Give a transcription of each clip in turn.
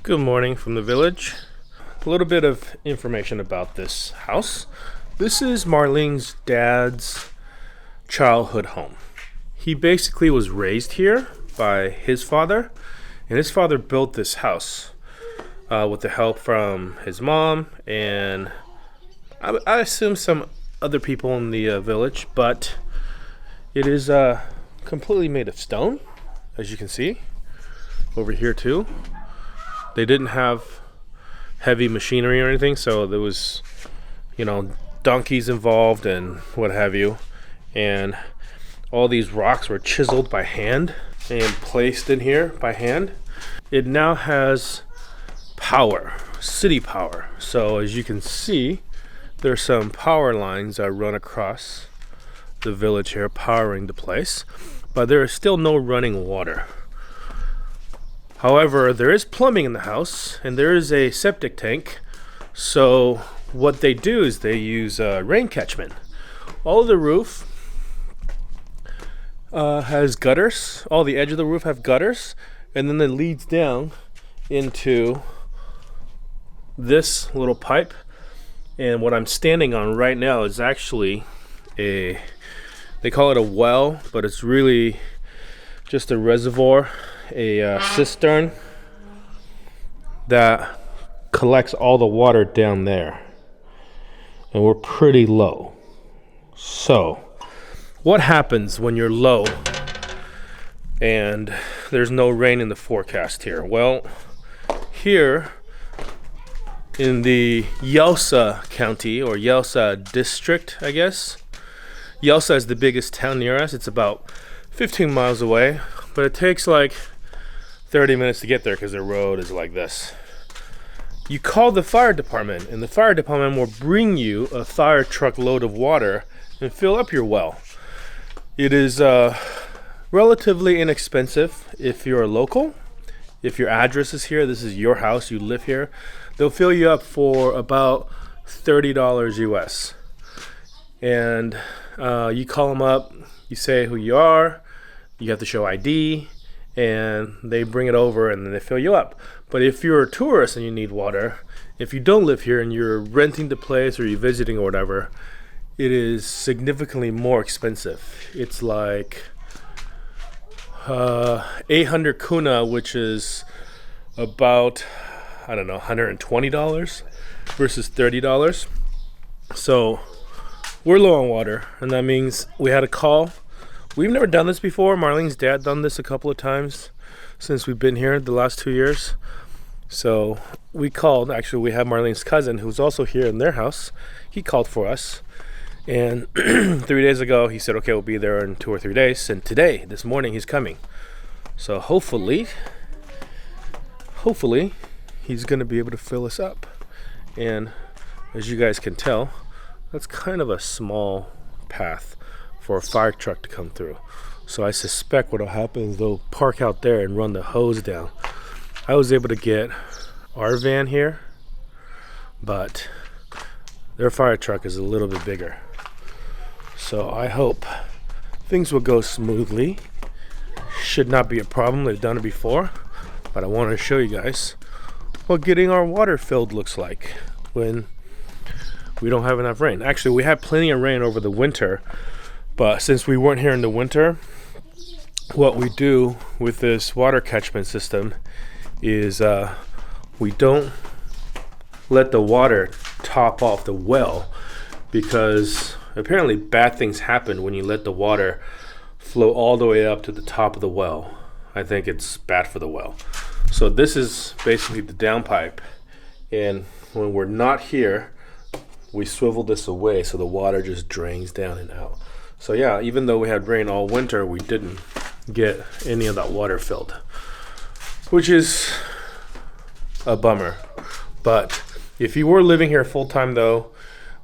Good morning from the village. A little bit of information about this house. This is Marlene's dad's childhood home. He basically was raised here by his father, and his father built this house with the help from his mom and I assume some other people in the village, but it is completely made of stone, as you can see over here too. They didn't have heavy machinery or anything, so there was, donkeys involved and what have you. And all these rocks were chiseled by hand and placed in here by hand. It now has power, city power. So as you can see, there's some power lines that run across the village here, powering the place. But there is still no running water. However, there is plumbing in the house, and there is a septic tank. So what they do is they use rain catchment. All of the roof has gutters. All the edge of the roof have gutters, and then it leads down into this little pipe. And what I'm standing on right now is actually they call it a well, but it's really just a reservoir, a cistern that collects all the water down there, and we're pretty low. So what happens when you're low and there's no rain in the forecast here? Well, here in the Yelsa County, or Yelsa District, I guess, Yelsa is the biggest town near us. It's about 15 miles away, but it takes like 30 minutes to get there because the road is like this. You call the fire department, and the fire department will bring you a fire truck load of water and fill up your well. It is relatively inexpensive if you're a local. If your address is here, this is your house, you live here, they'll fill you up for about $30 US. And you call them up, you say who you are, you have to show ID, and they bring it over and then they fill you up. But if you're a tourist and you need water, if you don't live here and you're renting the place or you're visiting or whatever, it is significantly more expensive. It's like 800 kuna, which is about, $120 versus $30. So we're low on water, and that means we had a call. We've never done this before. Marlene's dad done this a couple of times since we've been here the last 2 years. So we called. Actually, we have Marlene's cousin who's also here in their house. He called for us. And 3 days ago, he said, okay, we'll be there in 2 or 3 days. And today, this morning, he's coming. So hopefully, he's going to be able to fill us up. And as you guys can tell, that's kind of a small path for a fire truck to come through. So I suspect what'll happen is they'll park out there and run the hose down. I was able to get our van here, but their fire truck is a little bit bigger. So I hope things will go smoothly. Should not be a problem. They've done it before. But I want to show you guys what getting our water filled looks like when we don't have enough rain. Actually, we had plenty of rain over the winter, but since we weren't here in the winter, what we do with this water catchment system is we don't let the water top off the well, because apparently bad things happen when you let the water flow all the way up to the top of the well. I think it's bad for the well. So this is basically the downpipe, and when we're not here, we swivel this away so the water just drains down and out. So yeah, even though we had rain all winter, we didn't get any of that water filled, which is a bummer. But if you were living here full time though,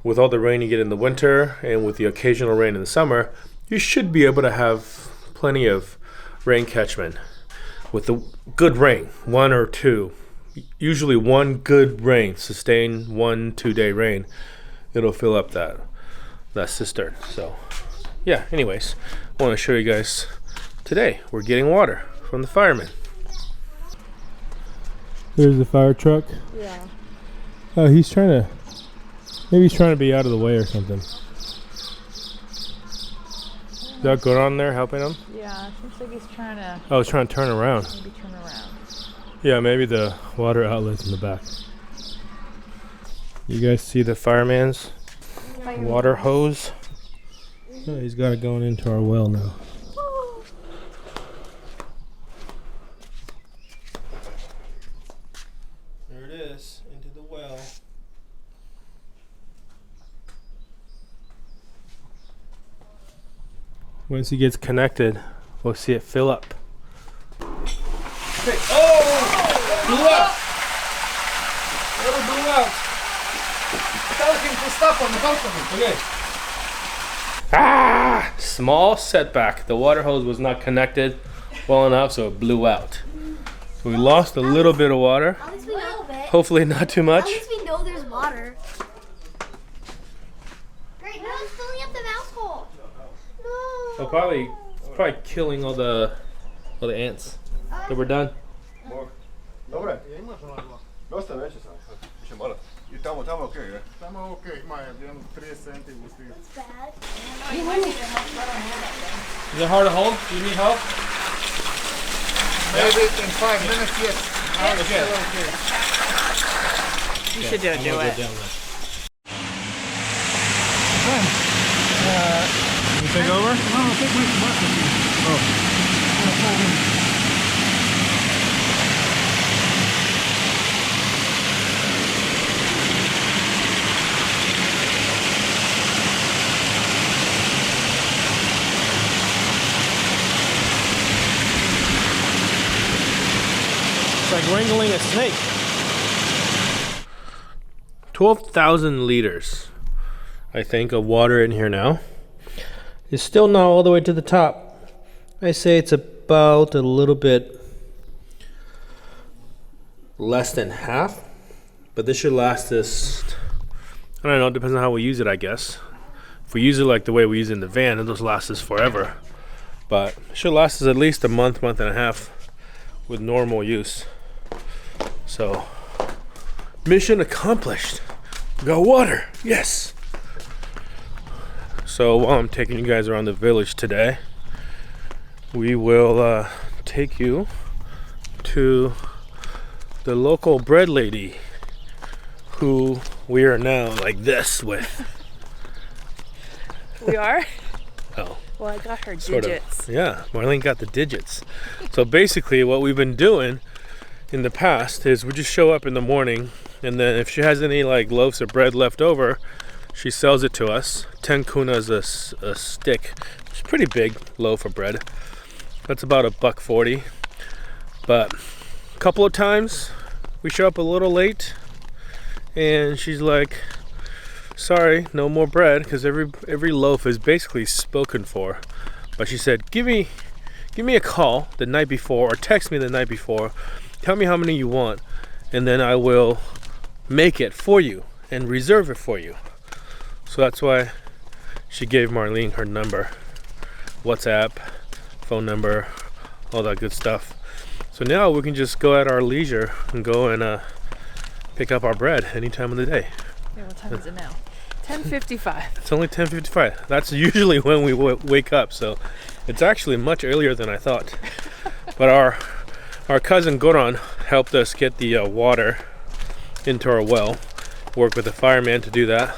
with all the rain you get in the winter and with the occasional rain in the summer, you should be able to have plenty of rain catchment. With the good rain, 1 or 2, usually one good rain, sustained 1-2 day rain, it'll fill up that cistern. So yeah, anyways, I want to show you guys today we're getting water from the firemen. There's the fire truck. Yeah. Oh, he's trying to. Maybe he's trying to be out of the way or something. Is that good on there helping him? Yeah, it seems like he's trying to. Oh, he's trying to turn around. Maybe turn around. Yeah, maybe the water outlet's in the back. You guys see the fireman's water hose? Oh, he's got it going into our well now. There it is, into the well. Once he gets connected, we'll see it fill up. Okay. Oh! Blew out! Water blew out! Tell him to stop on the balcony. Okay. Ah! Small setback. The water hose was not connected well enough, so it blew out. So we lost a little bit of water. At least we know a bit. Hopefully not too much. At least we know there's water. Great, no, it's filling up the mouse hole. No. Oh, probably killing all the ants. So we're done. Dobre. Dosta veće sam. Više malo. I tamo okej, je? Tamo okej, ima jedno 30 centi gusti. It's bad. Is it hard to hold? Do you need help? Maybe in 5 minutes, yes. Now it's still okay. You should do it. You take over? No, take my bucket. It's like wrangling a snake. 12,000 liters, I think, of water in here now. It's still not all the way to the top. I say it's about a little bit less than half, but this should last us, I don't know, it depends on how we use it, I guess. If we use it like the way we use it in the van, it'll last us forever. But it should last us at least a month and a half with normal use. So, mission accomplished. We got water, yes. So while I'm taking you guys around the village today, we will take you to the local bread lady who we are now like this with. We are? Oh. Well, I got her Sort digits. of. Yeah, Marlene got the digits. So basically what we've been doing in the past is we just show up in the morning, and then if she has any like loaves of bread left over, she sells it to us. 10 kunas a stick. It's a pretty big loaf of bread. That's about $1.40. But a couple of times we show up a little late and she's like, sorry, no more bread, because every loaf is basically spoken for. But she said, give me a call the night before, or text me the night before, tell me how many you want, and then I will make it for you and reserve it for you. So that's why she gave Marlene her number, WhatsApp, phone number, all that good stuff. So now we can just go at our leisure and go and pick up our bread any time of the day. Yeah, what time is it now? 10:55. It's only 10:55. That's usually when we wake up, so it's actually much earlier than I thought. But our cousin Goran helped us get the water into our well, worked with the fireman to do that.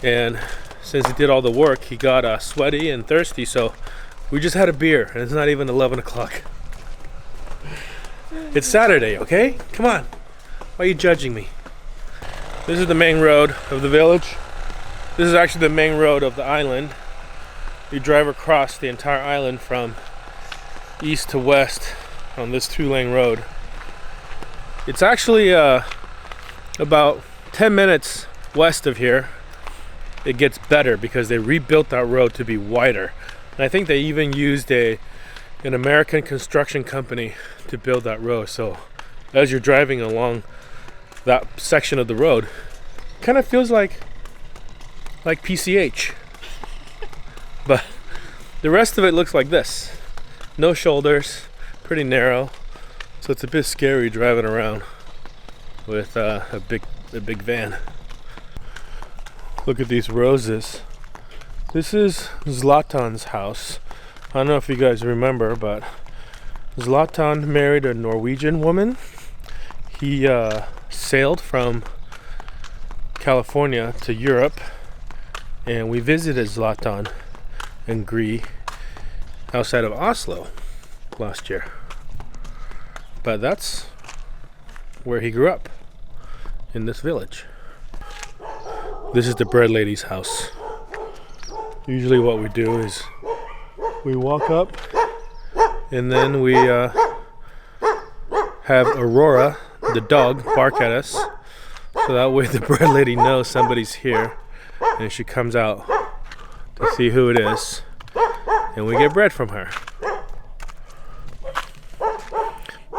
And since he did all the work, he got sweaty and thirsty, so we just had a beer, and it's not even 11 o'clock. It's Saturday, okay? Come on. Why are you judging me? This is the main road of the village. This is actually the main road of the island. You drive across the entire island from east to west on this 2-lane road. It's actually about 10 minutes west of here. It gets better because they rebuilt that road to be wider. And I think they even used an American construction company to build that road. So as you're driving along that section of the road, kind of feels like PCH. But the rest of it looks like this. No shoulders, pretty narrow. So it's a bit scary driving around with a big van. Look at these roses. This is Zlatan's house. I don't know if you guys remember, but Zlatan married a Norwegian woman. He sailed from California to Europe, and we visited Zlatan and Gry outside of Oslo last year. But that's where he grew up, in this village. This is the bread lady's house. Usually what we do is we walk up and then we have Aurora, the dog, bark at us. So that way the bread lady knows somebody's here and she comes out to see who it is. And we get bread from her.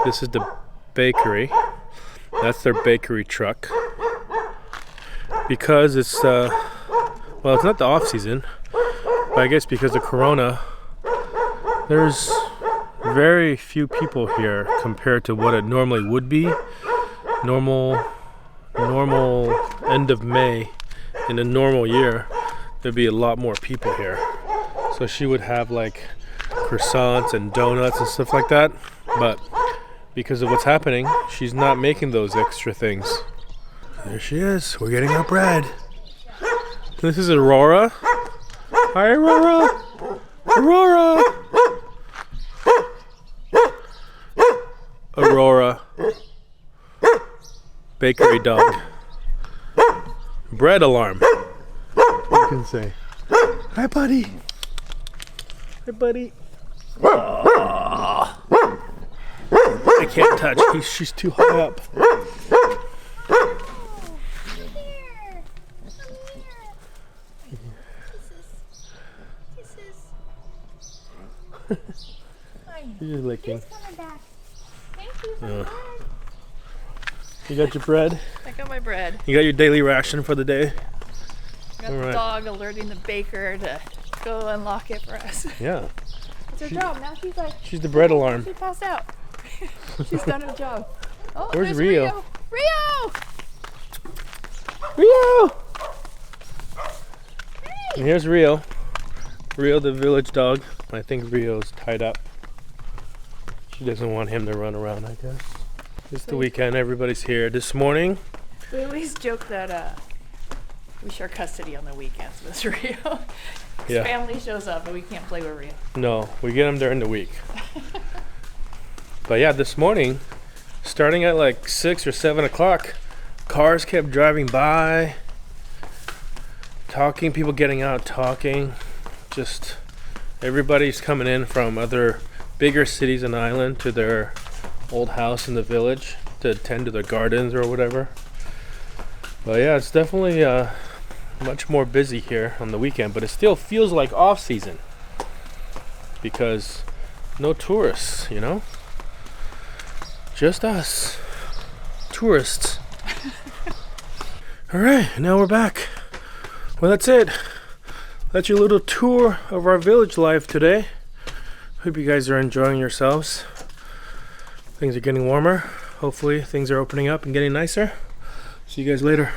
This is the bakery. That's their bakery truck. Because it's, well, it's not the off season, but I guess because of Corona, there's very few people here compared to what it normally would be. Normal end of May in a normal year, there'd be a lot more people here. So she would have like croissants and donuts and stuff like that, but because of what's happening, she's not making those extra things. There she is. We're getting our bread. This is Aurora. Hi, Aurora. Aurora. Aurora. Bakery dog. Bread alarm. You can say. Hi, buddy. Hi, buddy. I can't touch. She's too high up. She's just licking. Coming back. Thank you for the bread. You got your bread? I got my bread. You got your daily ration for the day? I got All the right. dog alerting the baker to go unlock it for us. Yeah. It's her job. Now she's like, She's the bread alarm. she passed out. She's done her job. Oh, Where's there's Rio? Rio! Rio! And here's Rio. Rio, the village dog. I think Rio's tied up. She doesn't want him to run around, I guess. It's the weekend. Everybody's here. This morning, We always joke that we share custody on the weekends with Rio. His Yeah. family shows up and we can't play with Rio. no, we get him during the week. But yeah, this morning, starting at like 6 or 7 o'clock, cars kept driving by, talking, people getting out talking. Just everybody's coming in from other bigger cities in the island to their old house in the village to attend to their gardens or whatever. But yeah, it's definitely much more busy here on the weekend, but it still feels like off season because no tourists, you know? Just us. Tourists. Alright, now we're back. Well, that's it. That's your little tour of our village life today. Hope you guys are enjoying yourselves. Things are getting warmer. Hopefully things are opening up and getting nicer. See you guys later.